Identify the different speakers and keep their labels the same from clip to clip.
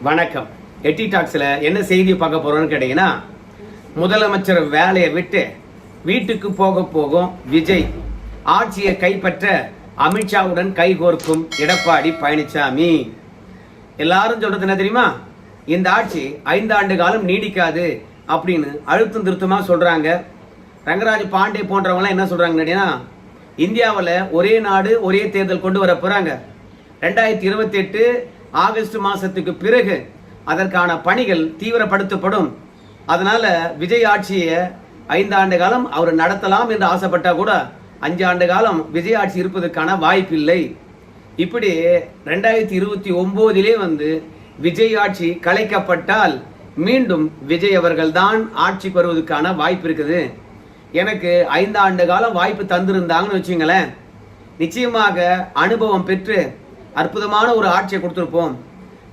Speaker 1: வணக்கம். எட்டி டாக்ஸில் என்ன செய்தி பார்க்க போறோம்னு கேட்டீங்கன்னா, முதலமைச்சர் வேலையை விட்டு வீட்டுக்கு போகும் விஜய், ஆட்சியை கைப்பற்ற அமித்ஷாவுடன் கைகோர்க்கும் எடப்பாடி பழனிசாமி. எல்லாரும் சொல்றது என்ன தெரியுமா? இந்த ஆட்சி 5 ஆண்டு காலம் நீடிக்காது அப்படின்னு அழுத்தம் திருத்தமா சொல்றாங்க. ரங்கராஜ் பாண்டே போன்றவங்க என்ன சொல்றாங்க கேட்டீங்கன்னா, இந்தியாவில் ஒரே நாடு ஒரே தேர்தல் கொண்டு வர போறாங்க. 2028 ஆகஸ்ட் மாசத்துக்கு பிறகு அதற்கான பணிகள் தீவிரப்படுத்தப்படும். அதனால விஜய் ஆட்சியை 5 ஆண்டு காலம் அவர் நடத்தலாம் என்று ஆசைப்பட்டா கூட 5 ஆண்டு காலம் விஜய் ஆட்சி இருப்பதற்கான வாய்ப்பில்லை. இப்படி 2029 விஜய் ஆட்சி கலைக்கப்பட்டால் மீண்டும் விஜய் அவர்கள் தான் ஆட்சிக்கு வருவதற்கான வாய்ப்பு இருக்குது. எனக்கு 5 ஆண்டு காலம் வாய்ப்பு தந்திருந்தாங்கன்னு வச்சுங்களேன், நிச்சயமாக அனுபவம் பெற்று அற்புதமான ஒரு ஆட்சியை கொடுத்துருப்போம்.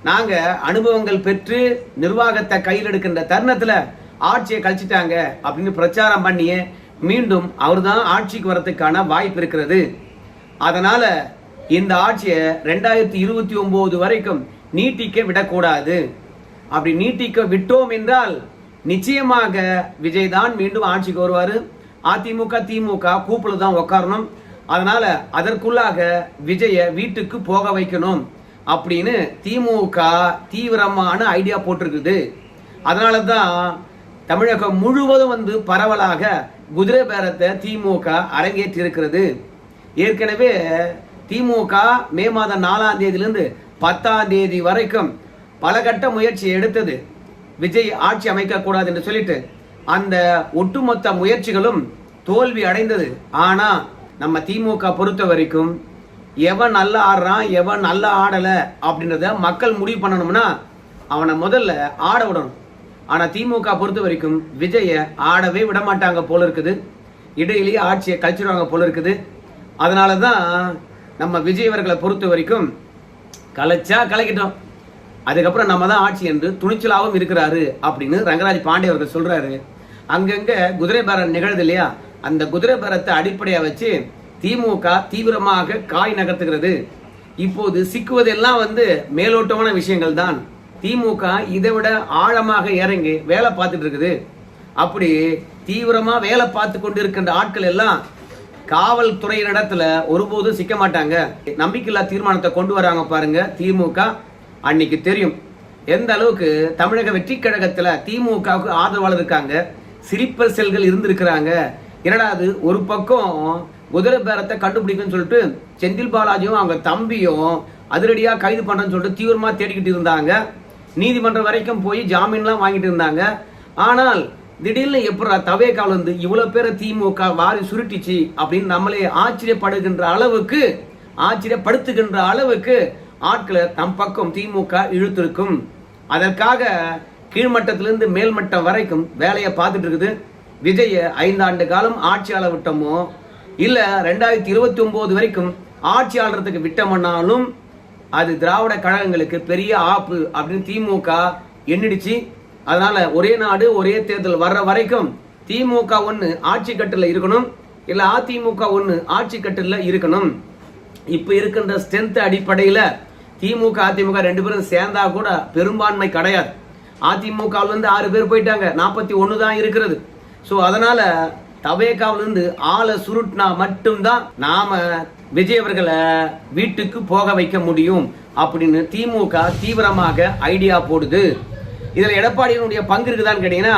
Speaker 1: நாங்க அனுபவங்கள் பெற்று நிர்வாகத்தை கையில் எடுக்கின்ற தருணத்துல ஆட்சியை கழிச்சிட்டாங்க அப்படின்னு பிரச்சாரம் பண்ணியே மீண்டும் அவர் தான் ஆட்சிக்கு வரதுக்கான வாய்ப்பு இருக்கிறது. அதனால இந்த ஆட்சியை 2029 வரைக்கும் நீட்டிக்க விடக்கூடாது. அப்படி நீட்டிக்க விட்டோம் என்றால் நிச்சயமாக விஜய் தான் மீண்டும் ஆட்சிக்கு வருவாரு. அதிமுக திமுக கூப்பிட தான் உட்காரணும். அதனால அதற்குள்ளாக விஜய வீட்டுக்கு போக வைக்கணும் அப்படின்னு திமுக தீவிரமான ஐடியா போட்டிருக்குது. அதனால தான் தமிழகம் முழுவதும் பரவலாக குதிரை பேரத்தை திமுக அரங்கேற்றி இருக்கிறது. ஏற்கனவே திமுக மே மாதம் 4ஆம் தேதியிலிருந்து 10ஆம் தேதி வரைக்கும் பல கட்ட முயற்சி எடுத்தது, விஜய் ஆட்சி அமைக்க கூடாது என்று சொல்லிட்டு. அந்த ஒட்டுமொத்த முயற்சிகளும் தோல்வி அடைந்தது. ஆனா நம்ம திமுக பொறுத்த வரைக்கும் எவன் நல்லா ஆடுறான் எவன் நல்லா ஆடல அப்படின்றத மக்கள் முடிவு பண்ணணும்னா அவனை முதல்ல ஆட விடணும். ஆனா திமுக பொறுத்த வரைக்கும் விஜய ஆடவே விட மாட்டாங்க போல இருக்குது. இடையிலேயே ஆட்சியை கழிச்சிடுவாங்க போல இருக்குது. அதனாலதான் நம்ம விஜய் அவர்களை பொறுத்த வரைக்கும் கலைச்சா கலைக்கிட்டோம், அதுக்கப்புறம் நம்ம தான் ஆட்சி என்று துணிச்சலாகவும் இருக்கிறாரு அப்படின்னு ரங்கராஜ் பாண்டே அவர்கள் சொல்றாரு. அங்கங்க குதிரை பேரம் நிகழ்து இல்லையா, அந்த குதிரை பேரத்தை அடிப்படையா வச்சு திமுக தீவிரமாக காய் நகர்த்துகிறது. இப்போது சிக்குவதெல்லாம் மேலோட்டமான விஷயங்கள் தான். திமுக இதை விட ஆழமாக இறங்கி வேலை பார்த்துட்டு இருக்குது. அப்படி தீவிரமா வேலை பார்த்து கொண்டு இருக்கின்ற ஆட்கள் எல்லாம் காவல்துறையினிடத்துல ஒருபோதும் சிக்க மாட்டாங்க. நம்பிக்கையில்லா தீர்மானத்தை கொண்டு வராங்க பாருங்க திமுக, அன்னைக்கு தெரியும் எந்த அளவுக்கு தமிழக வெற்றி கழகத்துல திமுகவுக்கு ஆதரவாளர் இருக்காங்க, சிரிப்பர் செல்கள் இருந்திருக்கிறாங்க. இரண்டாவது, ஒரு பக்கம் குதிரை பேரத்தை கண்டுபிடிக்குன்னு சொல்லிட்டு செந்தில் பாலாஜியும் அவங்க தம்பியும் அதிரடியா கைது பண்றேன்னு சொல்லிட்டு தீவிரமா தேடிக்கிட்டு இருந்தாங்க. நீதிமன்றம் வரைக்கும் போய் ஜாமீன்லாம் வாங்கிட்டு இருந்தாங்க. ஆனால் திடீர்னு எப்படா தவேகால இவ்வளவு பேரை திமுக வாரி சுருட்டிச்சு அப்படின்னு நம்மளே ஆச்சரியப்படுத்துகின்ற அளவுக்கு ஆட்களை தம் பக்கம் திமுக இழுத்திருக்கும். அதற்காக கீழ்மட்டத்திலிருந்து மேல்மட்டம் வரைக்கும் வேலையை பார்த்துட்டு இருக்குது. விஜய 5 ஆண்டு காலம் ஆட்சியாளர் விட்டமோ இல்ல 2029 வரைக்கும் ஆட்சி ஆளுறதுக்கு விட்டோம்னாலும் அது திராவிட கழகங்களுக்கு பெரிய ஆப்பு அப்படின்னு திமுக எண்ணிடுச்சு. அதனால ஒரே நாடு ஒரே தேர்தல் வர்ற வரைக்கும் திமுக ஒண்ணு ஆட்சி கட்டில இருக்கணும், இல்ல அதிமுக ஒண்ணு ஆட்சி கட்டில இருக்கணும். இப்ப இருக்கின்ற ஸ்ட்ரென்த் அடிப்படையில திமுக அதிமுக 2 பேரும் சேர்ந்தா கூட பெரும்பான்மை கிடையாது. அதிமுக 6 பேர் போயிட்டாங்க, 41 தான் இருக்கிறது. சோ அதனால தவேகாவிலிருந்து ஆளை சுருட்டினா மட்டும்தான் நாம விஜய் அவர்களை வீட்டுக்கு போக வைக்க முடியும் அப்படின்னு திமுக தீவிரமாக ஐடியா போடுது. இதுல எடப்பாடியினுடைய பங்கு இருக்குதான்னு கேட்டீங்கன்னா,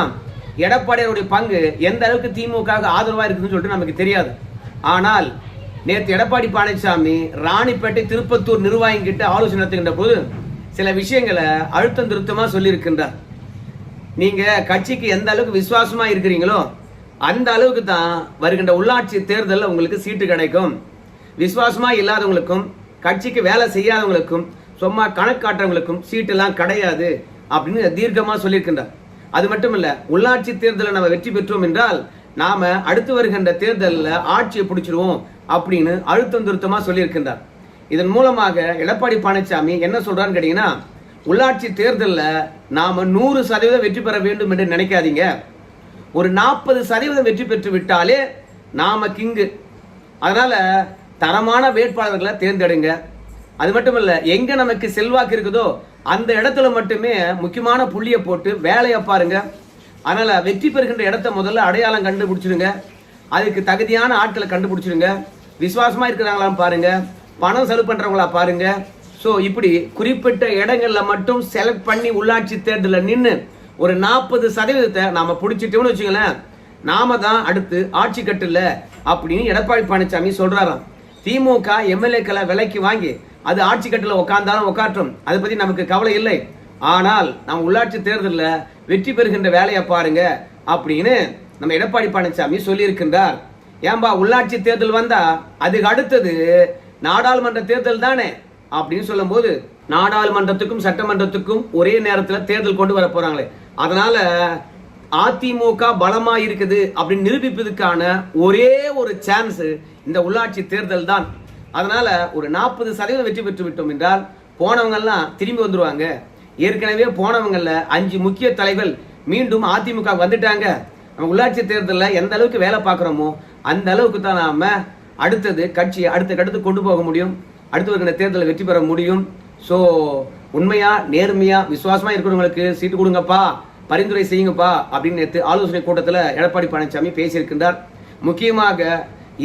Speaker 1: எடப்பாடியினுடைய பங்கு எந்த அளவுக்கு திமுக ஆதரவா இருக்குதுன்னு சொல்லிட்டு நமக்கு தெரியாது. ஆனால் நேற்று எடப்பாடி பழனிசாமி ராணிப்பேட்டை திருப்பத்தூர் நிர்வாகிகிட்ட ஆலோசனை நடத்துகின்ற போது சில விஷயங்களை அழுத்தம் திருத்தமா சொல்லி இருக்கின்றார். நீங்க கட்சிக்கு எந்த அளவுக்கு விசுவாசமா இருக்கிறீங்களோ அந்த அளவுக்கு தான் வருகின்ற உள்ளாட்சி தேர்தலில் உங்களுக்கு சீட்டு கிடைக்கும். விசுவாசமா இல்லாதவங்களுக்கும் கட்சிக்கு வேலை செய்யாதவங்களுக்கும் சும்மா கணக்கு காட்டுறவங்களுக்கும் சீட்டு எல்லாம் கிடையாது அப்படின்னு தீர்க்கமா சொல்லியிருக்கின்றார். அது மட்டும் இல்ல, உள்ளாட்சி தேர்தலில் நம்ம வெற்றி பெற்றோம் என்றால் நாம அடுத்து வருகின்ற தேர்தலில் ஆட்சியை பிடிச்சிருவோம் அப்படின்னு அழுத்தம் திருத்தமா சொல்லியிருக்கின்றார். இதன் மூலமாக எடப்பாடி பழனிசாமி என்ன சொல்றான்னு கேட்டீங்கன்னா, உள்ளாட்சி தேர்தலில் நாம 100% வெற்றி பெற வேண்டும் என்று நினைக்காதீங்க, ஒரு 40% வெற்றி பெற்று விட்டாலே நாம கிங்கு. அதனால தரமான வேட்பாளர்களை தேர்ந்தெடுங்க. அது மட்டும் இல்ல, எங்க நமக்கு செல்வாக்கு இருக்குதோ அந்த இடத்துல மட்டுமே முக்கியமான புள்ளியை போட்டு வேலையை பாருங்க. அதனால வெற்றி பெறுகின்ற இடத்த முதல்ல அடையாளம் கண்டுபிடிச்சிருங்க. அதுக்கு தகுதியான ஆட்களை கண்டுபிடிச்சிருங்க. விசுவாசமா இருக்கிறாங்களான்னு பாருங்க. பணம் செலவு பண்றவங்களா பாருங்க. ஸோ இப்படி குறிப்பிட்ட இடங்கள்ல மட்டும் செலக்ட் பண்ணி உள்ளாட்சி தேர்தலில் நின்று ஒரு 40% நாம பிடிச்சிட்டோம்னு வச்சுங்களேன், நாம தான் அடுத்து ஆட்சி கட்டுல அப்படின்னு எடப்பாடி பழனிசாமி சொல்றாராம். திமுக எம்எல்ஏக்களை விலைக்கு வாங்கி அது ஆட்சி கட்டுல உட்கார்ந்தாலும் உட்காட்டும், அதை பத்தி நமக்கு கவலை இல்லை. ஆனால் நம்ம உள்ளாட்சி தேர்தலில் வெற்றி பெறுகின்ற வேலையை பாருங்க அப்படின்னு நம்ம எடப்பாடி பழனிசாமி சொல்லி இருக்கின்றார். ஏன்பா உள்ளாட்சி தேர்தல் வந்தா அதுக்கு அடுத்தது நாடாளுமன்ற தேர்தல் தானே அப்படின்னு சொல்லும் போது, நாடாளுமன்றத்துக்கும் சட்டமன்றத்துக்கும் ஒரே நேரத்தில் தேர்தல் கொண்டு வர போறாங்களே, அதனால அதிமுக பலமா இருக்குது அப்படின்னு நிரூபிப்பதற்கான ஒரே ஒரு சான்ஸ் இந்த உள்ளாட்சி தேர்தல் தான். அதனால ஒரு 40% வெற்றி பெற்று விட்டோம் என்றால் போனவங்க எல்லாம் திரும்பி வந்துருவாங்க. ஏற்கனவே போனவங்கல்ல 5 முக்கிய தலைவர் மீண்டும் அதிமுக வந்துட்டாங்க. நம்ம உள்ளாட்சி தேர்தலில் எந்த அளவுக்கு வேலை பார்க்குறோமோ அந்த அளவுக்கு தான் நாம அடுத்தது கட்சியை அடுத்த கொண்டு போக முடியும், அடுத்து வருகிற தேர்தலில் வெற்றி பெற முடியும். ஸோ உண்மையா நேர்மையா விசுவாசமா இருக்கிறவங்களுக்கு சீட்டு கொடுங்கப்பா, பரிந்துரை செய்யுங்கப்பா அப்படின்னு நேற்று ஆலோசனை கூட்டத்தில் எடப்பாடி பழனிசாமி பேசியிருக்கின்றார். முக்கியமாக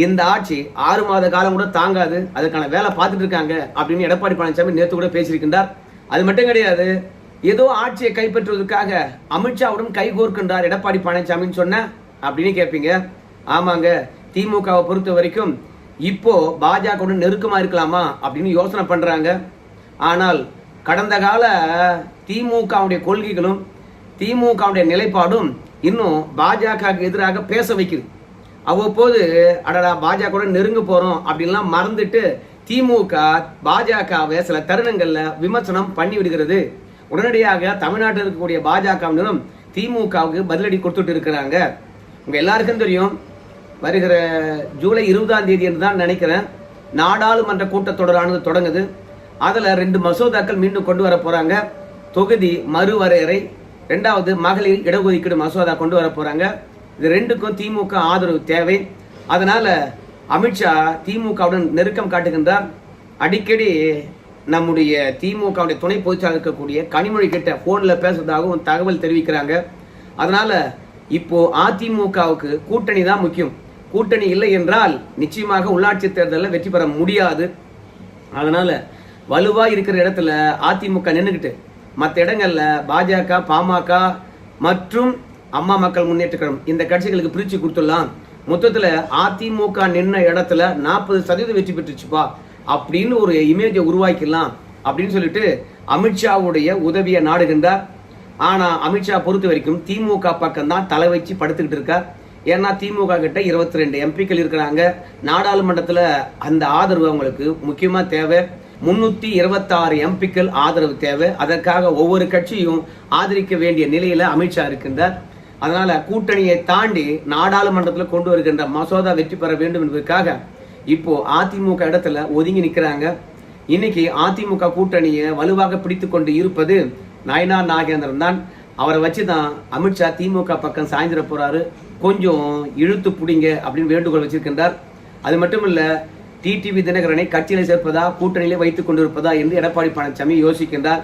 Speaker 1: இந்த ஆட்சி 6 மாத காலம் கூட தாங்காது, அதுக்கான வேலை பார்த்துட்டு இருக்காங்க அப்படின்னு எடப்பாடி பழனிசாமி நேற்று கூட பேசியிருக்கின்றார். அது மட்டும் கிடையாது, ஏதோ ஆட்சியை கைப்பற்றுவதற்காக அமித்ஷாவுடன் கைகோர்க்கின்றார் எடப்பாடி பழனிசாமின்னு சொன்ன அப்படின்னு கேட்பீங்க. ஆமாங்க, திமுகவை பொறுத்த வரைக்கும் இப்போ பாஜகவுடன் நெருக்கமா இருக்கலாமா அப்படின்னு யோசனை பண்றாங்க. ஆனால் கடந்த கால திமுகவுடைய கொள்கைகளும் திமுகவுடைய நிலைப்பாடும் இன்னும் பாஜகவுக்கு எதிராக பேச வைக்குது. அவ்வப்போது அடடா பாஜகவுடன் நெருங்க போறோம் அப்படின்லாம் மறந்துட்டு திமுக பாஜகவை சில தருணங்கள்ல விமர்சனம் பண்ணி விடுகிறது. உடனடியாக தமிழ்நாட்டில் இருக்கக்கூடிய பாஜகவினரும் திமுகவுக்கு பதிலடி கொடுத்துட்டு இருக்கிறாங்க. உங்க எல்லாருக்கும் தெரியும், வருகிற ஜூலை 20ஆம் தேதி என்று தான் நினைக்கிறேன் நாடாளுமன்ற கூட்டத்தொடரானது தொடங்குது. அதுல 2 மசோதாக்கள் மீண்டும் கொண்டு வர போறாங்க. தொகுதி மறுவரையறை, 2வது மகளிர் இடஒதுக்கீடு மசோதா கொண்டு வர போறாங்க. இது 2க்கும் திமுக ஆதரவு தேவை. அதனால அமித்ஷா திமுகவுடன் நெருக்கம் காட்டுகின்றார். அடிக்கடி நம்முடைய திமுகவுடைய துணை பொதுச்செயலாளர் இருக்கக்கூடிய கனிமொழி கிட்ட போன்ல பேசுறதாகவும் தகவல் தெரிவிக்கிறாங்க. அதனால இப்போ அதிமுகவுக்கு கூட்டணி தான் முக்கியம். கூட்டணி இல்லை என்றால் நிச்சயமாக உள்ளாட்சி தேர்தலில் வெற்றி பெற முடியாது. அதனால வலுவா இருக்கிற இடத்துல அதிமுக நின்றுக்கிட்டு மற்ற இடங்கள்ல பாஜக, பாமக மற்றும் அம்மா மக்கள் முன்னேற்ற கழகம் இந்த கட்சிகளுக்கு பிரிச்சு கொடுத்துடலாம். மொத்தத்துல அதிமுக நின்ன இடத்துல 40% வெற்றி பெற்றுச்சுப்பா அப்படின்னு ஒரு இமேஜை உருவாக்கிடலாம் அப்படின்னு சொல்லிட்டு அமித்ஷாவுடைய உதவியை நாடுகின்றார். ஆனா அமித்ஷா பொறுத்த வரைக்கும் திமுக பக்கம் தான் தலை வச்சு படுத்துக்கிட்டு இருக்கார். ஏன்னா திமுக கிட்ட 22 எம்பிக்கள் இருக்கிறாங்க. நாடாளுமன்றத்துல அந்த ஆதரவு அவங்களுக்கு முக்கியமா தேவை. 326 எம்பிக்கள் ஆதரவு தேவை. அதற்காக ஒவ்வொரு கட்சியும் ஆதரிக்க வேண்டிய நிலையில அமித்ஷா இருக்கின்றார். அதனால கூட்டணியை தாண்டி நாடாளுமன்றத்தில் கொண்டு வருகின்ற மசோதா வெற்றி பெற வேண்டும் என்பதற்காக இப்போ அதிமுக இடத்துல ஒதுங்கி நிற்கிறாங்க. இன்னைக்கு அதிமுக கூட்டணியை வலுவாக பிடித்து கொண்டு இருப்பது நயனார் நாகேந்திரன் தான். அவரை வச்சுதான் அமித்ஷா திமுக பக்கம் சாய்ந்திர போறாரு. கொஞ்சம் இழுத்து புடிங்க அப்படின்னு வேண்டுகோள் வச்சிருக்கின்றார். அது மட்டும் இல்ல, டிடிவி தினகரனை கட்சியில சேர்ப்பதா கூட்டணியிலே வைத்துக் கொண்டிருப்பதா என்று எடப்பாடி பழனிசாமி யோசிக்கின்றார்.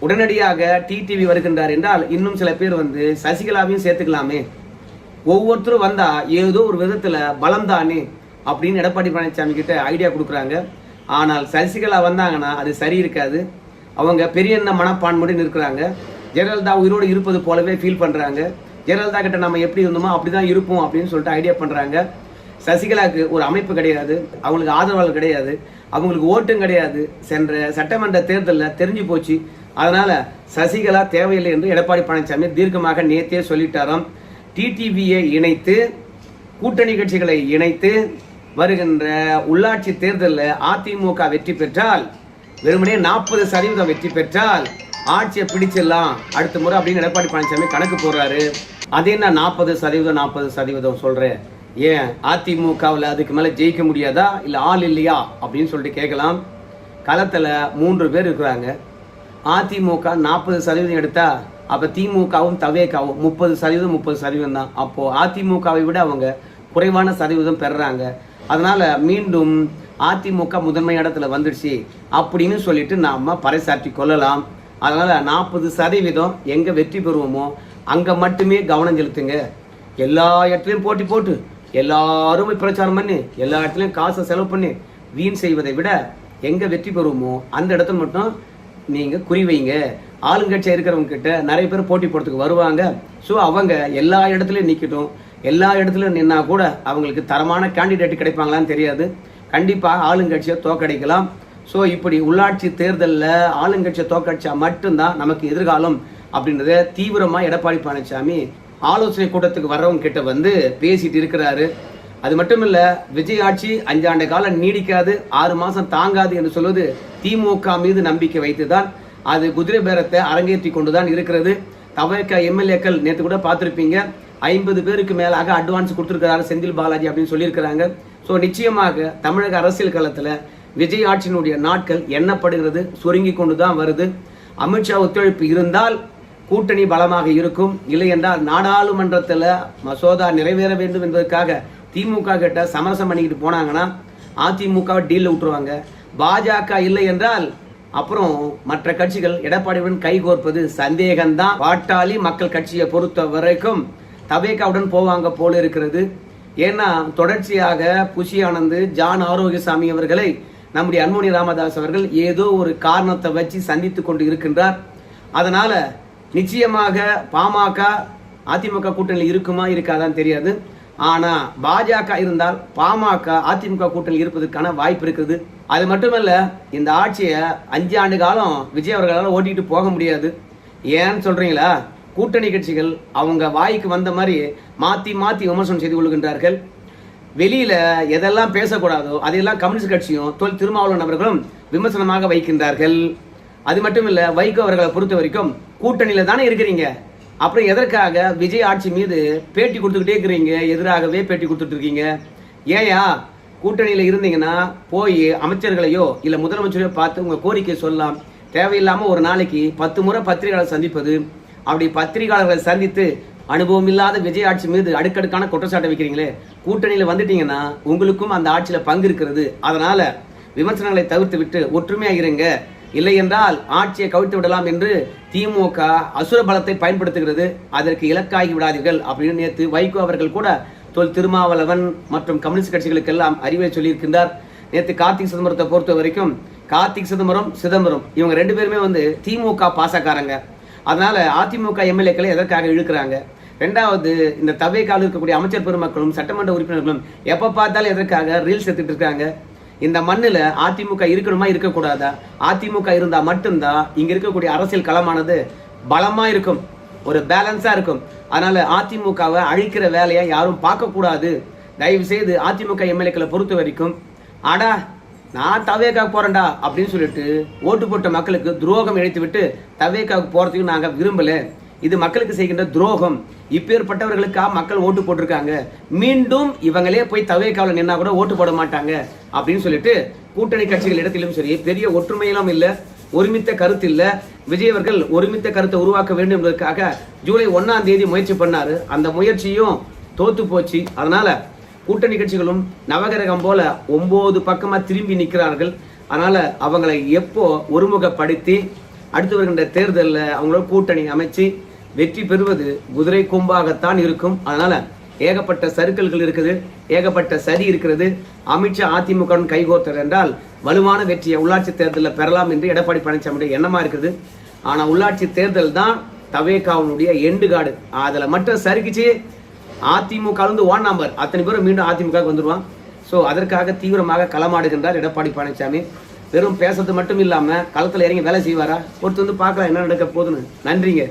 Speaker 1: உடனடியாக டிடிவி வருகின்றார் என்றால் இன்னும் சில பேர் வந்து சசிகலாவையும் சேர்த்துக்கலாமே, ஒவ்வொருத்தரும் வந்தா ஏதோ ஒரு விதத்துல பலம் தானே அப்படின்னு எடப்பாடி பழனிசாமி கிட்ட ஐடியா கொடுக்குறாங்க. ஆனால் சசிகலா வந்தாங்கன்னா அது சரி இருக்காது. அவங்க பெரிய மனப்பான்மையுடன் இருக்கிறாங்க. ஜெயலலிதா உயிரோடு இருப்பது போலவே ஃபீல் பண்றாங்க. ஜெயலலிதா கிட்ட நம்ம எப்படி இருந்தோமோ அப்படிதான் இருப்போம் அப்படின்னு சொல்லிட்டு ஐடியா பண்றாங்க. சசிகலாவுக்கு ஒரு அமைப்பு கிடையாது, அவங்களுக்கு ஆதரவாளர் கிடையாது, அவங்களுக்கு ஓட்டும் கிடையாது. சென்ற சட்டமன்ற தேர்தலில் தெரிஞ்சு போச்சு. அதனால சசிகலா தேவையில்லை என்று எடப்பாடி பழனிசாமி தீர்க்கமாக நேத்தே சொல்லிட்டாராம். டிடிவியை இணைத்து கூட்டணி கட்சிகளை இணைத்து வருகின்ற உள்ளாட்சி தேர்தலில் அதிமுக வெற்றி பெற்றால், வெறுமனே 40% வெற்றி பெற்றால் ஆட்சியை பிடிச்சிடலாம் அடுத்த முறை அப்படின்னு எடப்பாடி பழனிசாமி கணக்கு போடுறாரு. அது என்ன 40% சொல்றேன், ஏன் அதிமுகவில் அதுக்கு மேல ஜெயிக்க முடியாதா, இல்ல ஆள் இல்லையா அப்படின்னு சொல்லிட்டு கேட்கலாம். களத்துல 3 பேர் இருக்கிறாங்க. அதிமுக 40% எடுத்தா அப்ப திமுகவும் தவேகாவும் 30% தான். அப்போ அதிமுகவை விட அவங்க குறைவான சதவீதம் பெறாங்க. அதனால மீண்டும் அதிமுக முதன்மை இடத்துல வந்துடுச்சு அப்படின்னு சொல்லிட்டு நாம பறைசாற்றி கொள்ளலாம். அதனால 40% எங்க வெற்றி பெறுவோமோ அங்க மட்டுமே கவனம் செலுத்துங்க. எல்லா இடத்துலையும் போட்டி போட்டு எல்லாரும் பிரச்சாரம் பண்ணி எல்லா இடத்துலையும் காசை செலவு பண்ணி வீண் செய்வதை விட எங்க வெற்றி பெறுவோமோ அந்த இடத்துல மட்டும் நீங்க குறி வைங்க. ஆளுங்கட்சியா இருக்கிறவங்க கிட்ட நிறைய பேர் போட்டி போடுறதுக்கு வருவாங்க. ஸோ அவங்க எல்லா இடத்துலையும் நிற்கட்டும். எல்லா இடத்துலையும் நின்னா கூட அவங்களுக்கு தரமான கேண்டிடேட் கிடைப்பாங்களான்னு தெரியாது. கண்டிப்பாக ஆளுங்கட்சியை தோக்கடிக்கலாம். ஸோ இப்படி உள்ளாட்சி தேர்தலில் ஆளுங்கட்சியை தோக்கடிச்சா மட்டும்தான் நமக்கு எதிர்காலம் அப்படின்றத தீவிரமாக எடப்பாடி பழனிசாமி ஆலோசனை கூட்டத்துக்கு வர்றவங்க கிட்ட வந்து பேசிட்டு இருக்கிறாரு. அது மட்டும் இல்ல, விஜய் ஆட்சி 5 ஆண்டு காலம் நீடிக்காது, 6 மாசம் தாங்காது என்று சொல்வது திமுக மீது நம்பிக்கை வைத்துதான் அது குதிரை பேரத்தை அரங்கேற்றி கொண்டுதான் இருக்கிறது. தவிர்க்க எம்எல்ஏக்கள் நேற்று கூட பார்த்துருப்பீங்க, 50 பேருக்கு மேலாக அட்வான்ஸ் கொடுத்துருக்கிறாரு செந்தில் பாலாஜி அப்படின்னு சொல்லியிருக்கிறாங்க. ஸோ நிச்சயமாக தமிழக அரசியல் களத்தில் விஜய் ஆட்சியினுடைய நாட்கள் எண்ணப்படுகிறது, சுருங்கி கொண்டுதான் வருது. அமித்ஷா ஒத்துழைப்பு இருந்தால் கூட்டணி பலமாக இருக்கும். இல்லை என்றால் நாடாளுமன்றத்தில் மசோதா நிறைவேற வேண்டும் என்பதற்காக திமுக கிட்ட சமரசம் பண்ணிக்கிட்டு போனாங்கன்னா அதிமுக டீல் விட்டுருவாங்க. பாஜக இல்லை என்றால் அப்புறம் மற்ற கட்சிகள் எடப்பாடியுடன் கைகோர்ப்பது சந்தேகம்தான். பாட்டாளி மக்கள் கட்சியை பொறுத்த வரைக்கும் தவேகாவுடன் போவாங்க போல இருக்கிறது. ஏன்னா தொடர்ச்சியாக புஷி ஆனந்த், ஜான் ஆரோக்கியசாமி அவர்களை நம்முடைய அன்புமணி ராமதாஸ் அவர்கள் ஏதோ ஒரு காரணத்தை வச்சு சந்தித்துக் கொண்டு இருக்கின்றார். அதனால நிச்சயமாக பாமக அதிமுக கூட்டணியில் இருக்குமா இருக்காதான் தெரியாது. ஆனா பாஜக இருந்தால் பாமக அதிமுக கூட்டணியில் இருப்பதற்கான வாய்ப்பு இருக்குது. அது மட்டுமல்ல, இந்த ஆட்சியை 5 ஆண்டு காலம் விஜய் அவர்களால் ஓட்டிட்டு போக முடியாது. ஏன்னு சொல்றீங்களா? கூட்டணி கட்சிகள் அவங்க வாய்க்கு வந்த மாதிரி மாத்தி மாத்தி விமர்சனம் செய்து கொள்கின்றார்கள். வெளியில எதெல்லாம் பேசக்கூடாதோ அதையெல்லாம் கம்யூனிஸ்ட் கட்சியும் தொல் திருமாவளவன் அவர்களும் விமர்சனமாக வைக்கின்றார்கள். அது மட்டும் இல்ல, வைகோ அவர்களை பொறுத்த வரைக்கும் கூட்டணியில தானே இருக்கிறீங்க, அப்புறம் எதற்காக விஜய் ஆட்சி மீது பேட்டி கொடுத்துக்கிட்டே இருக்கிறீங்க, எதிராகவே பேட்டி கொடுத்துட்டு இருக்கீங்க. ஏயா கூட்டணியில இருந்தீங்கன்னா போய் அமைச்சர்களையோ இல்ல முதலமைச்சரையோ பார்த்து உங்க கோரிக்கை சொல்லலாம். தேவையில்லாம ஒரு நாளைக்கு 10 முறை பத்திரிகையாளர் சந்திப்பது, அப்படி பத்திரிகையாளர்களை சந்தித்து அனுபவம் இல்லாத விஜய் ஆட்சி மீது அடுக்கடுக்கான குற்றச்சாட்டை வைக்கிறீங்களே. கூட்டணியில வந்துட்டீங்கன்னா உங்களுக்கும் அந்த ஆட்சியில பங்கு இருக்கிறது. அதனால விமர்சனங்களை தவிர்த்து விட்டு ஒற்றுமையா இருங்க. இல்லை என்றால் ஆட்சியை கவிழ்த்து விடலாம் என்று திமுக அசுர பலத்தை பயன்படுத்துகிறது. அதற்கு இலக்காகி விடாதீர்கள் அப்படின்னு நேற்று வைகோ அவர்கள் கூட தொல் திருமாவளவன் மற்றும் கம்யூனிஸ்ட் கட்சிகளுக்கு எல்லாம் அறிவுரை சொல்லியிருக்கின்றார். நேற்று கார்த்திக் சிதம்பரத்தை பொறுத்த வரைக்கும் கார்த்திக் சிதம்பரம் இவங்க 2 பேருமே வந்து திமுக பாசக்காரங்க. அதனால அதிமுக எம்எல்ஏக்களை எதற்காக இழுக்கிறாங்க? 2வது, இந்த தவேகாவில் இருக்கக்கூடிய அமைச்சர் பெருமக்களும் சட்டமன்ற உறுப்பினர்களும் எப்ப பார்த்தாலும் எதற்காக ரீல்ஸ் எடுத்துட்டு இருக்காங்க? இந்த மண்ணில் அதிமுக இருக்கணுமா இருக்கக்கூடாதா? அதிமுக இருந்தா மட்டும்தான் இங்க இருக்கக்கூடிய அரசியல் களமானது பலமா இருக்கும், ஒரு பேலன்ஸா இருக்கும். அதனால அதிமுகவை அழிக்கிற வேலையை யாரும் பார்க்க கூடாது. தயவு செய்து அதிமுக எம்எல்ஏக்களை பொறுத்த வரைக்கும் ஆடா நான் தவேகாவுக்கு போறேன்டா அப்படின்னு சொல்லிட்டு ஓட்டு போட்ட மக்களுக்கு துரோகம் இழைத்து விட்டு தவேகாவுக்கு போறதுக்கு நாங்க விரும்பல. இது மக்களுக்கு செய்கின்ற துரோகம். இப்பேற்பட்டவர்களுக்காக மக்கள் ஓட்டு போட்டிருக்காங்க. மீண்டும் இவங்களே போய் தவேகாவில் நின்னா கூட ஓட்டு போட மாட்டாங்க அப்படின்னு சொல்லிட்டு கூட்டணி கட்சிகள் இடத்திலும் சரி பெரிய ஒற்றுமையெல்லாம் இல்லை, ஒருமித்த கருத்து இல்லை. விஜய் அவர்கள் ஒருமித்த கருத்தை உருவாக்க வேண்டும் என்பதற்காக ஜூலை 1ஆம் தேதி முயற்சி பண்ணாரு. அந்த முயற்சியும் தோத்து போச்சு. அதனால கூட்டணி கட்சிகளும் நவகிரகம் போல 9 பக்கமா திரும்பி நிற்கிறார்கள். அதனால அவங்களை எப்போ ஒருமுகப்படுத்தி அடுத்து வருகின்ற தேர்தலில் அவங்களோட கூட்டணி அமைச்சு வெற்றி பெறுவது குதிரை கொம்பாகத்தான் இருக்கும். அதனால ஏகப்பட்ட சறுக்கல்கள் இருக்குது, ஏகப்பட்ட சதி இருக்கிறது. அமித்ஷா அதிமுக கைகோர்த்தார் என்றால் வலுவான வெற்றியை உள்ளாட்சி தேர்தலில் பெறலாம் என்று எடப்பாடி பழனிசாமியுடைய எண்ணமா இருக்குது. ஆனா உள்ளாட்சி தேர்தல் தான் தவேகாவுடைய எண்டு காடு. அதுல மட்டும் சறுக்கிச்சு அதிமுக நம்பர் அத்தனை பேரும் மீண்டும் அதிமுக வந்துருவான். ஸோ அதற்காக தீவிரமாக களமாடுகின்றார் எடப்பாடி பழனிசாமி. வெறும் பேசுறது மட்டும் இல்லாம களத்துல இறங்கி வேலை செய்வாரா? ஒருத்தர் வந்து பார்க்கலாம் என்ன நடக்க போகுதுன்னு. நன்றிங்க.